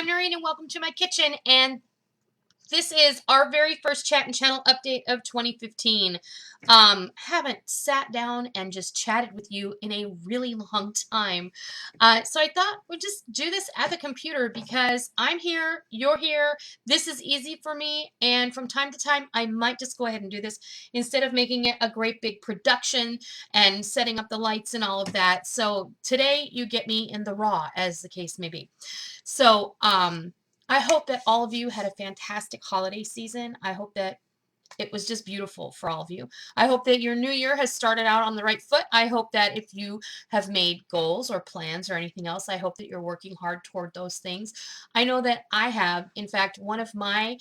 I'm Noreen and welcome to my kitchen, and this is our very first chat and channel update of 2015. Haven't sat down and just chatted with you in a really long time. So I thought we'd just do this at the computer because I'm here, you're here, this is easy for me, and from time to time I might just go ahead and do this instead of making it a great big production and setting up the lights and all of that. So today you get me in the raw, as the case may be. So, I hope that all of you had a fantastic holiday season. I hope that it was just beautiful for all of you. I hope that your new year has started out on the right foot. I hope that if you have made goals or plans or anything else, I hope that you're working hard toward those things. I know that I have. In fact, one of my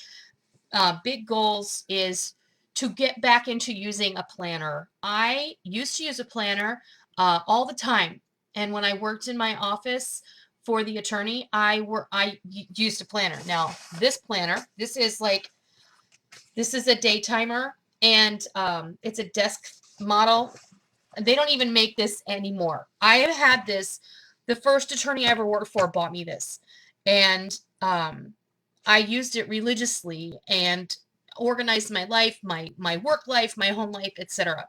big goals is to get back into using a planner. I used to use a planner all the time. And when I worked in my office for the attorney, I used a planner. Now, this planner, this is a day timer, and it's a desk model. They don't even make this anymore. I have had this. The first attorney I ever worked for bought me this, and I used it religiously and organized my life, my work life, my home life, etc.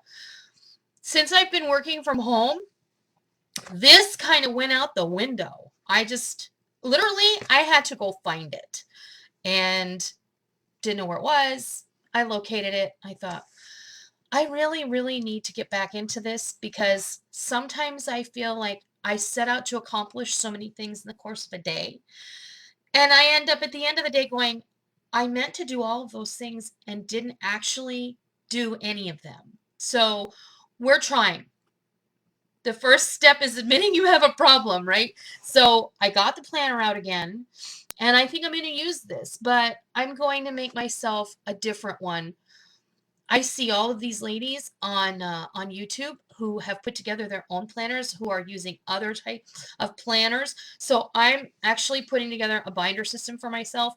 Since I've been working from home, this kind of went out the window. I just literally I had to go find it and didn't know where it was. I located it. I thought I really, really need to get back into this because sometimes I feel like I set out to accomplish so many things in the course of a day. And I end up at the end of the day going, I meant to do all of those things and didn't actually do any of them. So we're trying. The first step is admitting you have a problem, right? So I got the planner out again, and I think I'm going to use this, but I'm going to make myself a different one. I see all of these ladies on YouTube who have put together their own planners, who are using other types of planners. So I'm actually putting together a binder system for myself,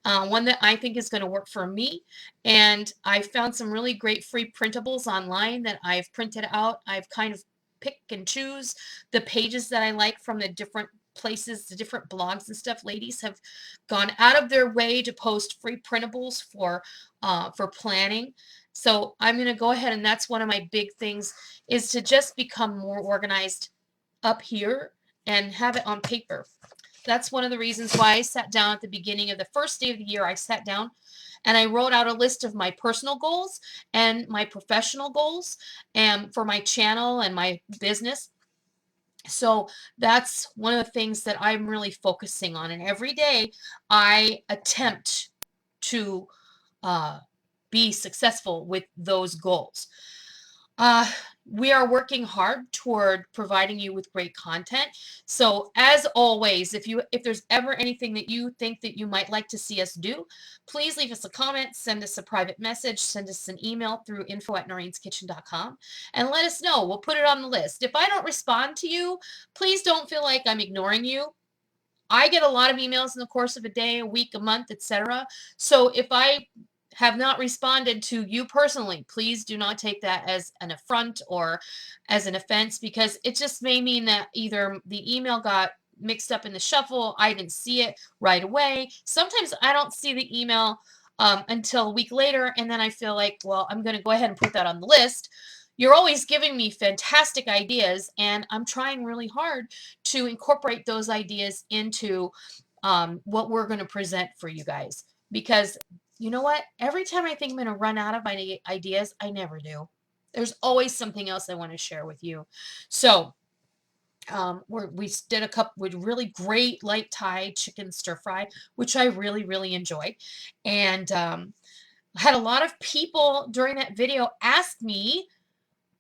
one that I think is going to work for me. And I found some really great free printables online that I've printed out. I've kind of pick and choose the pages that I like from the different places, the different blogs and stuff. Ladies have gone out of their way to post free printables for planning. So I'm going to go ahead, and that's one of my big things, is to just become more organized up here and have it on paper. That's one of the reasons why I sat down at the beginning of the first day of the year. I sat down and I wrote out a list of my personal goals and my professional goals and for my channel and my business. So that's one of the things that I'm really focusing on. And every day I attempt to be successful with those goals. We are working hard toward providing you with great content. So as always, if there's ever anything that you think that you might like to see us do, please leave us a comment, send us a private message, send us an email through info@noreenskitchen.com, and let us know. We'll put it on the list. If I don't respond to you, please don't feel like I'm ignoring you. I get a lot of emails in the course of a day, a week, a month, etc. So if I have not responded to you personally, please do not take that as an affront or as an offense, because it just may mean that either the email got mixed up in the shuffle, I didn't see it right away. Sometimes I don't see the email until a week later, and then I feel like, well, I'm going to go ahead and put that on the list. You're always giving me fantastic ideas, and I'm trying really hard to incorporate those ideas into what we're going to present for you guys. Because you know what? Every time I think I'm going to run out of my ideas, I never do. There's always something else I want to share with you. So we did a couple with really great light Thai chicken stir fry, which I really, really enjoyed. And had a lot of people during that video ask me,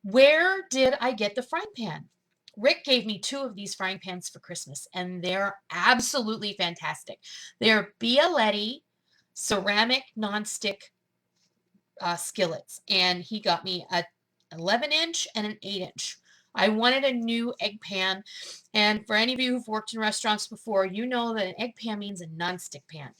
where did I get the frying pan? Rick gave me 2 of these frying pans for Christmas, and they're absolutely fantastic. They're Bialetti ceramic nonstick skillets, and he got me a 11-inch and an 8-inch. I wanted a new egg pan, and for any of you who've worked in restaurants before, you know that an egg pan means a nonstick pan.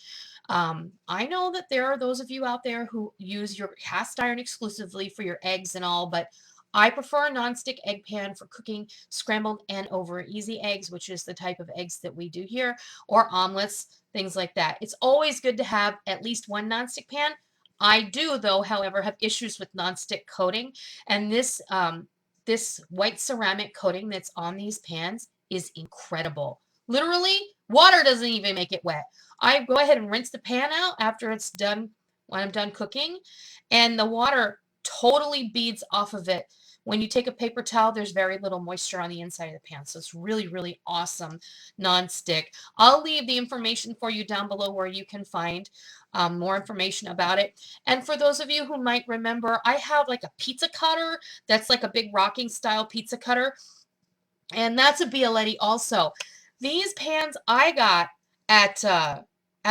I know that there are those of you out there who use your cast iron exclusively for your eggs and all, but I prefer a nonstick egg pan for cooking scrambled and over easy eggs, which is the type of eggs that we do here, or omelets, things like that. It's always good to have at least one nonstick pan. I do, though, however, have issues with nonstick coating, and this white ceramic coating that's on these pans is incredible. Literally, water doesn't even make it wet. I go ahead and rinse the pan out after it's done, when I'm done cooking, and the water totally beads off of it. When you take a paper towel, there's very little moisture on the inside of the pan. So it's really, really awesome non-stick. I'll leave the information for you down below where you can find more information about it. And for those of you who might remember, I have like a pizza cutter that's like a big rocking style pizza cutter. And that's a Bialetti also. These pans I got at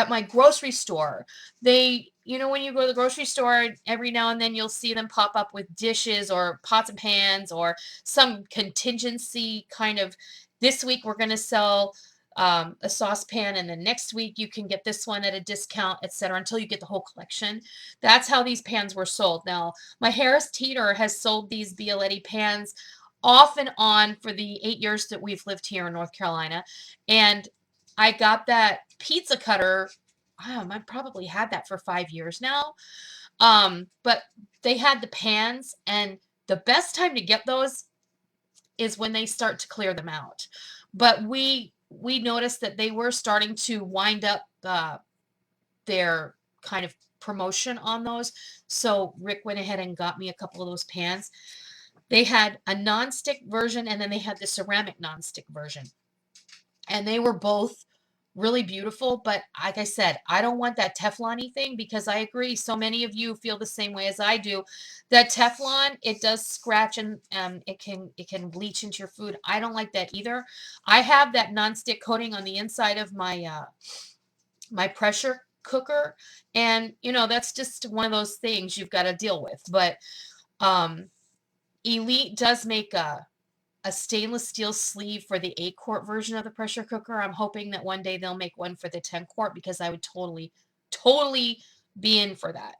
my grocery store. They, when you go to the grocery store, every now and then you'll see them pop up with dishes or pots and pans or some contingency kind of, this week we're going to sell a saucepan, and then next week you can get this one at a discount, etc., until you get the whole collection. That's how these pans were sold. Now, my Harris Teeter has sold these Bialetti pans off and on for the 8 years that we've lived here in North Carolina. And I got that pizza cutter. I probably had that for 5 years now. But they had the pans, and the best time to get those is when they start to clear them out. But we noticed that they were starting to wind up their kind of promotion on those. So Rick went ahead and got me a couple of those pans. They had a non-stick version, and then they had the ceramic non-stick version. And they were both really beautiful, but like I said, I don't want that Teflon-y thing, because I agree, so many of you feel the same way as I do. That Teflon, it does scratch, and it can bleach into your food. I don't like that either. I have that non-stick coating on the inside of my my pressure cooker, and that's just one of those things you've got to deal with. But Elite does make a stainless steel sleeve for the 8-quart version of the pressure cooker. I'm hoping that one day they'll make one for the 10-quart, because I would totally, totally be in for that.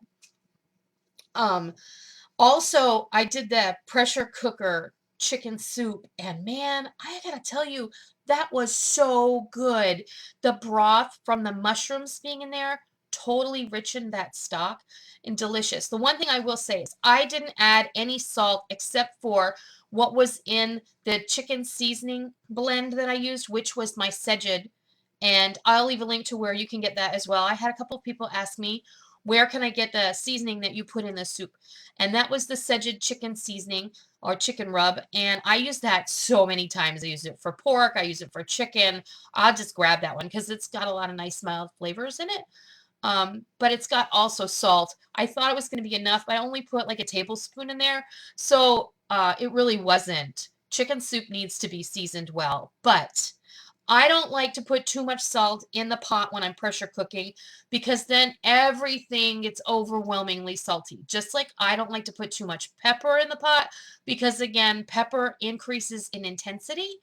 Also, I did the pressure cooker chicken soup, and man, I gotta tell you, that was so good. The broth from the mushrooms being in there totally richened that stock, and delicious. The one thing I will say is I didn't add any salt except for what was in the chicken seasoning blend that I used, which was my Sejid. And I'll leave a link to where you can get that as well. I had a couple of people ask me, where can I get the seasoning that you put in the soup? And that was the Sejid chicken seasoning, or chicken rub. And I used that so many times. I used it for pork. I used it for chicken. I'll just grab that one because it's got a lot of nice mild flavors in it. But it's got also salt. I thought it was going to be enough, but I only put like a tablespoon in there. So it really wasn't. Chicken soup needs to be seasoned well, but I don't like to put too much salt in the pot when I'm pressure cooking, because then everything gets overwhelmingly salty. Just like I don't like to put too much pepper in the pot, because again, pepper increases in intensity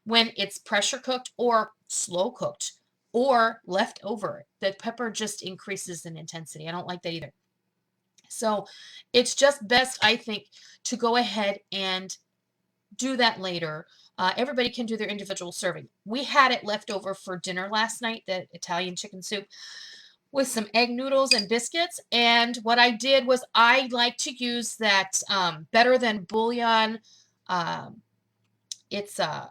when it's pressure cooked or slow cooked or left over. The pepper just increases in intensity. I don't like that either. So it's just best, I think, to go ahead and do that later. Everybody can do their individual serving. We had it left over for dinner last night, that Italian chicken soup, with some egg noodles and biscuits. And what I did was I like to use that Better Than Bouillon. It's a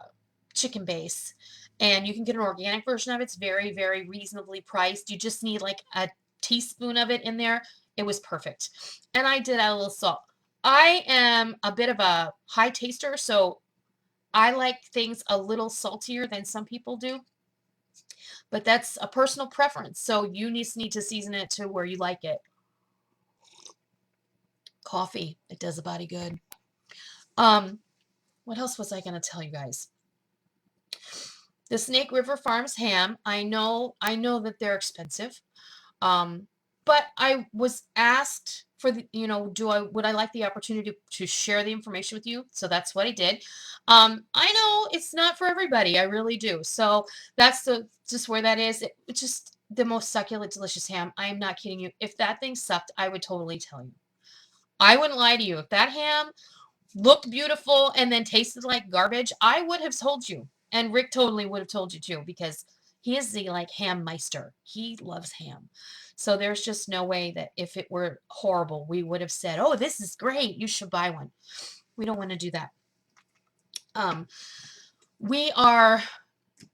chicken base. And you can get an organic version of it. It's very, very reasonably priced. You just need like a teaspoon of it in there. It was perfect. And I did add a little salt. I am a bit of a high taster, so I like things a little saltier than some people do, but that's a personal preference. So you just need to season it to where you like it. Coffee, it does the body good. What else was I going to tell you guys? The Snake River Farms ham, I know that they're expensive. But I was asked for the, would I like the opportunity to share the information with you? So that's what I did. I know it's not for everybody. I really do. So that's just where that is. It's just the most succulent, delicious ham. I am not kidding you. If that thing sucked, I would totally tell you. I wouldn't lie to you. If that ham looked beautiful and then tasted like garbage, I would have told you. And Rick totally would have told you too, because he is the like ham meister. He loves ham. So there's just no way that if it were horrible, we would have said, "Oh, this is great. You should buy one." We don't want to do that. Um, we are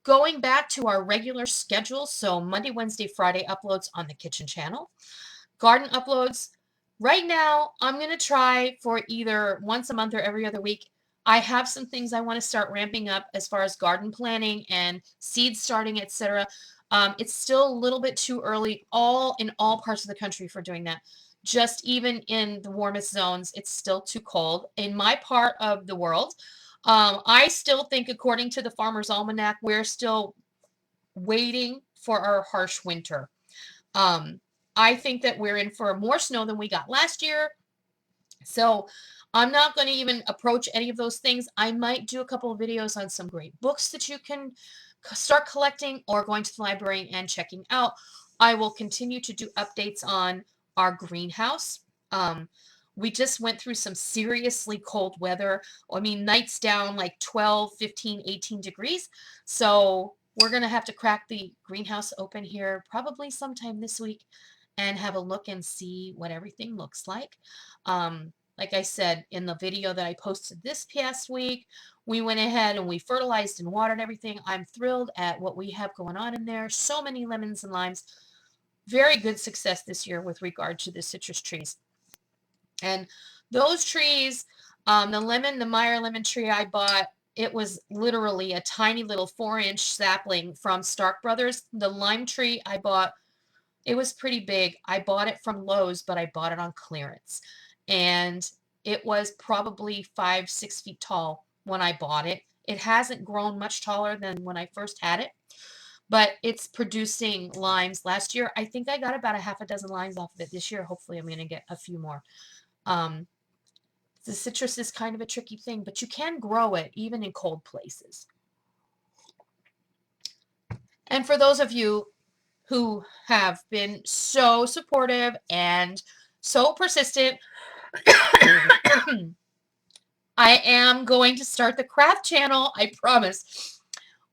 going back to our regular schedule. So Monday, Wednesday, Friday uploads on the kitchen channel. Garden uploads. Right now, I'm going to try for either once a month or every other week. I have some things I want to start ramping up as far as garden planning and seed starting, etc. It's still a little bit too early in all parts of the country for doing that. Just even in the warmest zones, it's still too cold. In my part of the world, I still think, according to the Farmer's Almanac, we're still waiting for our harsh winter. Um, I think that we're in for more snow than we got last year. So I'm not going to even approach any of those things. I might do a couple of videos on some great books that you can start collecting or going to the library and checking out. I will continue to do updates on our greenhouse. We just went through some seriously cold weather. I mean, nights down like 12, 15, 18 degrees. So we're going to have to crack the greenhouse open here probably sometime this week and have a look and see what everything looks like. Like I said in the video that I posted this past week, we went ahead and we fertilized and watered everything. I'm thrilled at what we have going on in there. So many lemons and limes. Very good success this year with regard to the citrus trees. And those trees, the Meyer lemon tree I bought, it was literally a tiny little 4-inch sapling from Stark Brothers. The lime tree I bought, it was pretty big. I bought it from Lowe's, but I bought it on clearance. And it was probably 5, 6 feet tall when I bought it. It hasn't grown much taller than when I first had it, but it's producing limes. Last year, I think I got about a half a dozen limes off of it. This year, hopefully, I'm going to get a few more. Um, the citrus is kind of a tricky thing, but you can grow it even in cold places. And for those of you who have been so supportive and so persistent, I am going to start the craft channel, I promise.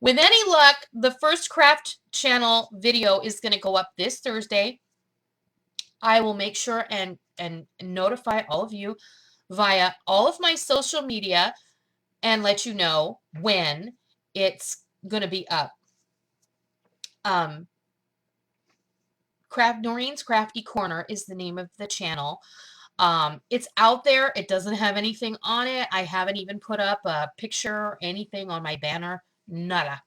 With any luck, the first craft channel video is going to go up this Thursday. I will make sure and notify all of you via all of my social media and let you know when it's going to be up. Noreen's Crafty Corner is the name of the channel. It's out there. It doesn't have anything on it. I haven't even put up a picture or anything on my banner. Nada.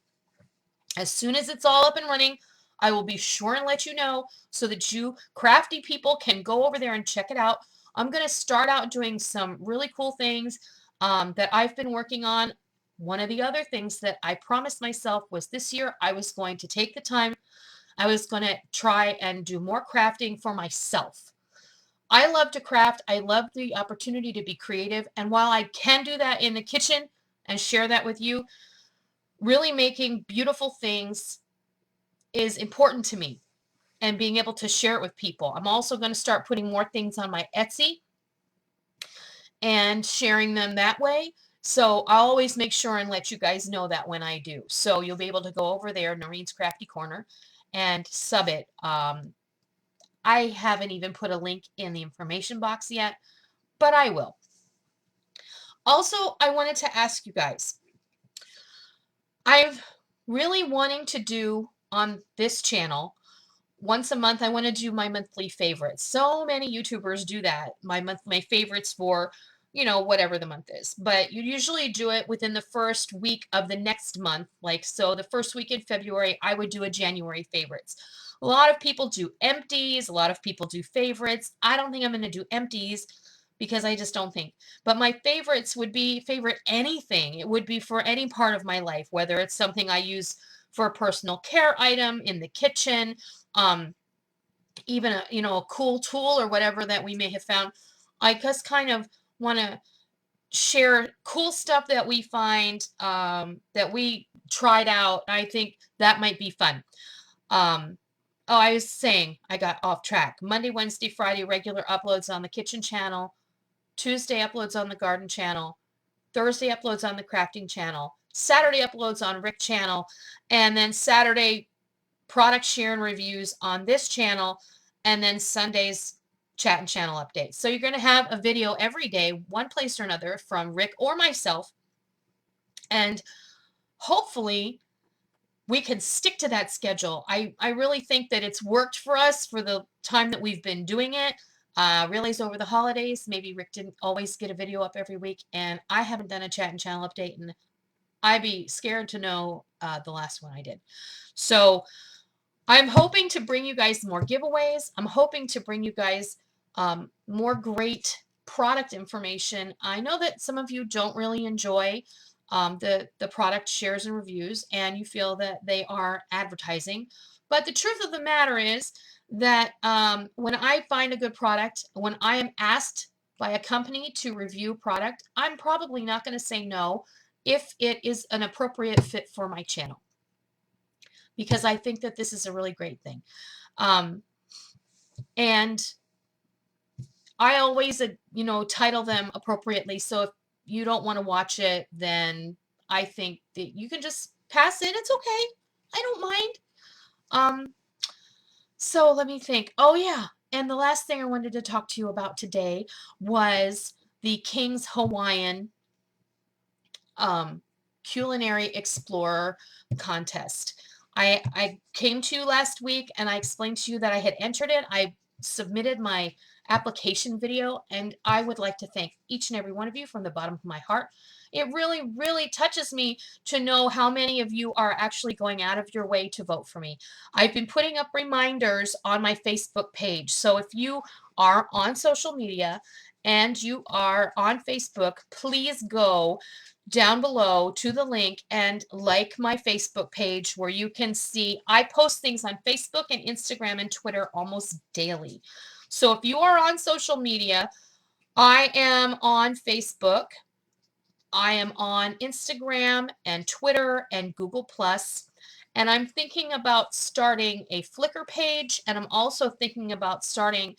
As soon as it's all up and running, I will be sure and let you know so that you crafty people can go over there and check it out. I'm going to start out doing some really cool things that I've been working on. One of the other things that I promised myself was this year I was going to take the time. I was going to try and do more crafting for myself. I love to craft. I love the opportunity to be creative. And while I can do that in the kitchen and share that with you, really making beautiful things is important to me and being able to share it with people. I'm also going to start putting more things on my Etsy and sharing them that way. So I'll always make sure and let you guys know that when I do. So you'll be able to go over there, Noreen's Crafty Corner, and sub it. I haven't even put a link in the information box yet, but I will. Also, I wanted to ask you guys, I've really wanting to do on this channel, once a month, I want to do my monthly favorites. So many YouTubers do that. My favorites for, whatever the month is. But you usually do it within the first week of the next month. Like, so the first week in February, I would do a January favorites. A lot of people do empties. A lot of people do favorites. I don't think I'm going to do empties because I just don't think. But my favorites would be favorite anything. It would be for any part of my life, whether it's something I use for a personal care item in the kitchen, even a cool tool or whatever that we may have found. I just kind of want to share cool stuff that we find, that we tried out. I think that might be fun. I was saying, I got off track. Monday, Wednesday, Friday, regular uploads on the kitchen channel. Tuesday uploads on the garden channel, Thursday uploads on the crafting channel, Saturday uploads on Rick channel, and then Saturday product share and reviews on this channel, and then Sunday's chat and channel updates. So you're going to have a video every day, one place or another, from Rick or myself, and hopefully we can stick to that schedule. I really think that it's worked for us for the time that we've been doing it. Realize over the holidays, maybe Rick didn't always get a video up every week, and I haven't done a chat and channel update, and I'd be scared to know the last one I did. So I'm hoping to bring you guys more giveaways. I'm hoping to bring you guys more great product information. I know that some of you don't really enjoy the product shares and reviews, and you feel that they are advertising. But the truth of the matter is that when I find a good product, when I am asked by a company to review product, I'm probably not going to say no if it is an appropriate fit for my channel, because I think that this is a really great thing. And I always, title them appropriately. So if you don't want to watch it, then I think that you can just pass it. It's okay. I don't mind. So let me think. Oh, yeah. And the last thing I wanted to talk to you about today was the King's Hawaiian Culinary Explorer contest. I came to you last week and I explained to you that I had entered it. I submitted my application video, and I would like to thank each and every one of you from the bottom of my heart. It really, really touches me to know how many of you are actually going out of your way to vote for me. I've been putting up reminders on my Facebook page. So if you are on social media and you are on Facebook, please go down below to the link and like my Facebook page, where you can see I post things on Facebook and Instagram and Twitter almost daily. So if you are on social media, I am on Facebook, I am on Instagram and Twitter and Google Plus, and I'm thinking about starting a Flickr page, and I'm also thinking about starting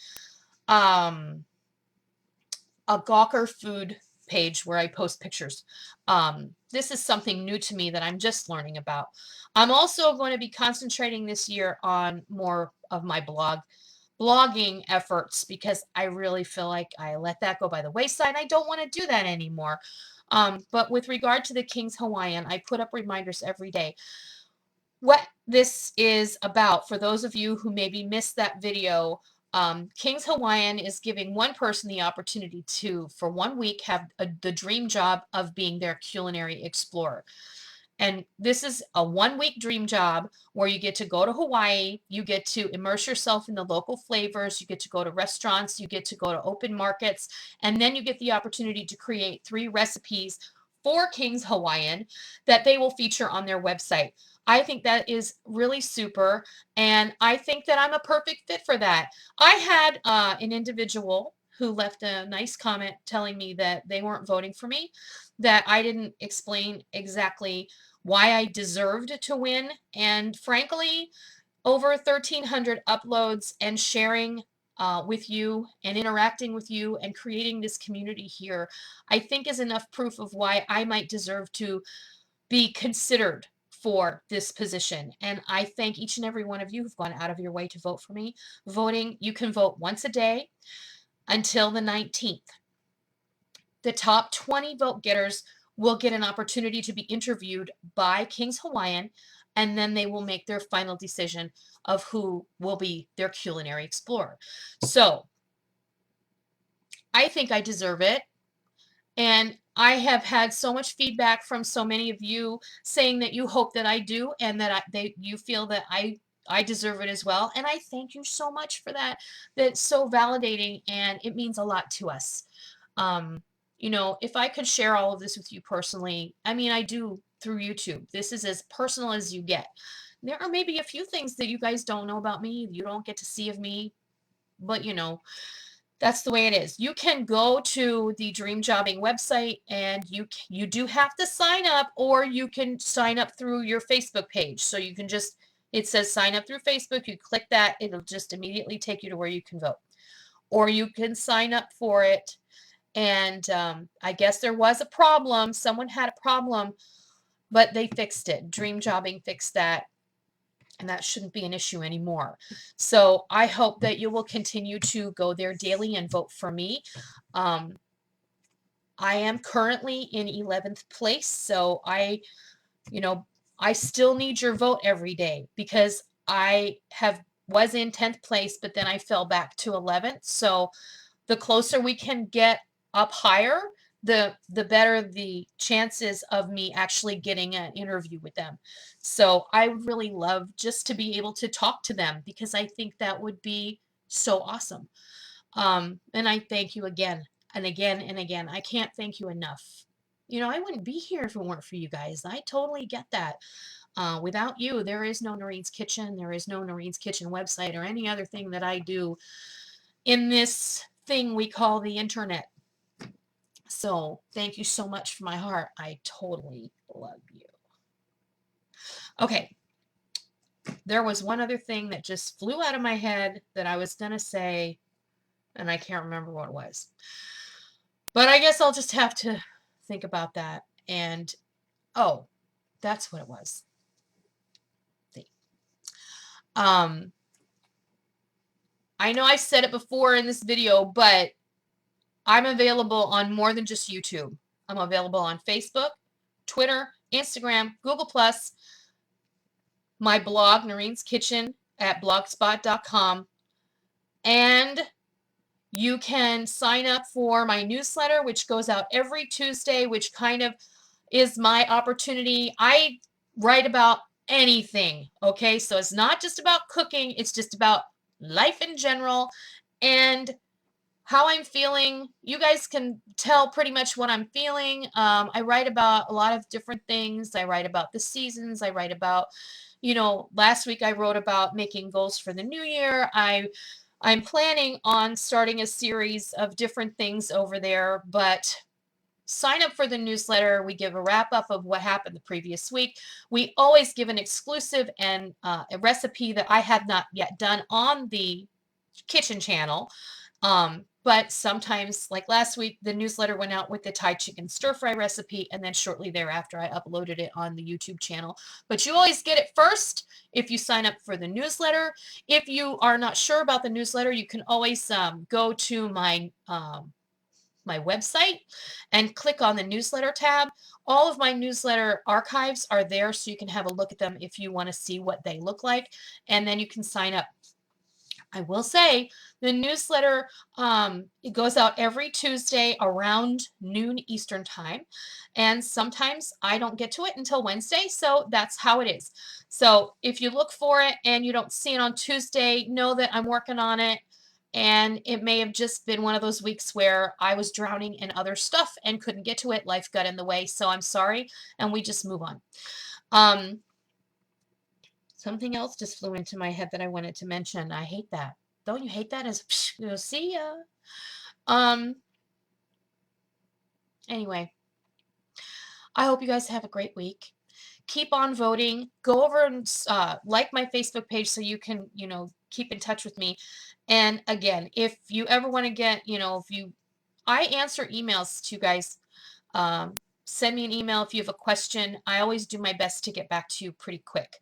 a Gawker food page where I post pictures. This is something new to me that I'm just learning about. I'm also going to be concentrating this year on more of my blogging efforts, because I really feel like I let that go by the wayside. I don't want to do that anymore. But with regard to the King's Hawaiian, I put up reminders every day. What this is about, for those of you who maybe missed that video, King's Hawaiian is giving one person the opportunity to, for 1 week, have the dream job of being their culinary explorer. And this is a 1 week dream job where you get to go to Hawaii, you get to immerse yourself in the local flavors, you get to go to restaurants, you get to go to open markets, and then you get the opportunity to create 3 recipes for King's Hawaiian that they will feature on their website. I think that is really super, and I think that I'm a perfect fit for that. I had an individual who left a nice comment telling me that they weren't voting for me, that I didn't explain exactly why I deserved to win. And frankly, over 1,300 uploads and sharing with you and interacting with you and creating this community here, I think is enough proof of why I might deserve to be considered for this position. And I thank each and every one of you who've gone out of your way to vote for me. Voting, you can vote once a day until the 19th. The top 20 vote getters will get an opportunity to be interviewed by King's Hawaiian, and then they will make their final decision of who will be their culinary explorer. So I think I deserve it. And I have had so much feedback from so many of you saying that you hope that I do, and that you feel that I deserve it as well. And I thank you so much for that. That's so validating, and it means a lot to us. If I could share all of this with you personally, I mean, I do through YouTube. This is as personal as you get. There are maybe a few things that you guys don't know about me, you don't get to see of me, but that's the way it is. You can go to the Dream Jobbing website, and you do have to sign up, or you can sign up through your Facebook page. So you can just, it says sign up through Facebook. You click that, it'll just immediately take you to where you can vote. Or you can sign up for it And I guess there was a problem. Someone had a problem, but they fixed it. Dream Jobbing fixed that, and that shouldn't be an issue anymore. So I hope that you will continue to go there daily and vote for me. I am currently in 11th place, so I still need your vote every day, because I was in 10th place, but then I fell back to 11th. So the closer we can get up higher, the better the chances of me actually getting an interview with them. So I would really love just to be able to talk to them, because I think that would be so awesome. And I thank you again and again and again. I can't thank you enough. I wouldn't be here if it weren't for you guys. I totally get that. Without you, there is no Noreen's Kitchen. There is no Noreen's Kitchen website or any other thing that I do in this thing we call the internet. So thank you so much from my heart. I totally love you. Okay. There was one other thing that just flew out of my head that I was going to say, and I can't remember what it was. But I guess I'll just have to think about that. And, oh, that's what it was. See. I know I said it before in this video, but I'm available on more than just YouTube. I'm available on Facebook, Twitter, Instagram, Google+, my blog, Noreen's Kitchen, at blogspot.com, and you can sign up for my newsletter, which goes out every Tuesday, which kind of is my opportunity. I write about anything, okay? So it's not just about cooking. It's just about life in general and how I'm feeling. You guys can tell pretty much what I'm feeling. I write about a lot of different things. I write about the seasons. I write about, last week I wrote about making goals for the new year. I'm planning on starting a series of different things over there, but sign up for the newsletter. We give a wrap-up of what happened the previous week. We always give an exclusive and a recipe that I have not yet done on the kitchen channel. But sometimes, like last week, the newsletter went out with the Thai chicken stir-fry recipe, and then shortly thereafter, I uploaded it on the YouTube channel. But you always get it first if you sign up for the newsletter. If you are not sure about the newsletter, you can always go to my website and click on the newsletter tab. All of my newsletter archives are there, so you can have a look at them if you want to see what they look like, and then you can sign up. I will say the newsletter, it goes out every Tuesday around noon Eastern time. And sometimes I don't get to it until Wednesday. So that's how it is. So if you look for it and you don't see it on Tuesday, know that I'm working on it. And it may have just been one of those weeks where I was drowning in other stuff and couldn't get to it. Life got in the way. So I'm sorry. And we just move on. Something else just flew into my head that I wanted to mention. I hate that. Don't you hate that? See ya. Anyway, I hope you guys have a great week. Keep on voting. Go over and like my Facebook page so you can, keep in touch with me. And again, if you ever want to get, I answer emails to you guys. Send me an email if you have a question. I always do my best to get back to you pretty quick.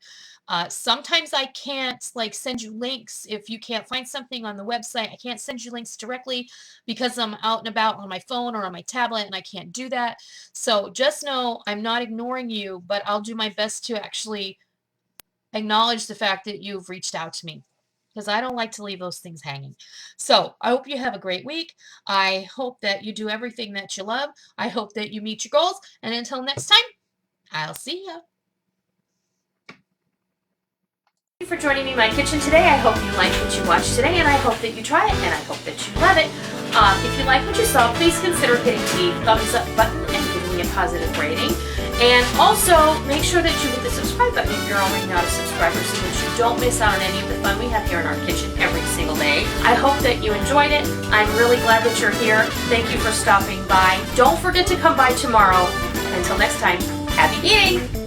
Sometimes I can't send you links if you can't find something on the website. I can't send you links directly because I'm out and about on my phone or on my tablet and I can't do that. So just know I'm not ignoring you, but I'll do my best to actually acknowledge the fact that you've reached out to me, because I don't like to leave those things hanging. So I hope you have a great week. I hope that you do everything that you love. I hope that you meet your goals. And until next time, I'll see ya. Thank you for joining me in my kitchen today. I hope you liked what you watched today, and I hope that you try it, and I hope that you love it. If you like what you saw, please consider hitting the thumbs up button and giving me a positive rating. And also, make sure that you hit the subscribe button if you're already not a subscriber so that you don't miss out on any of the fun we have here in our kitchen every single day. I hope that you enjoyed it. I'm really glad that you're here. Thank you for stopping by. Don't forget to come by tomorrow. And until next time, happy eating!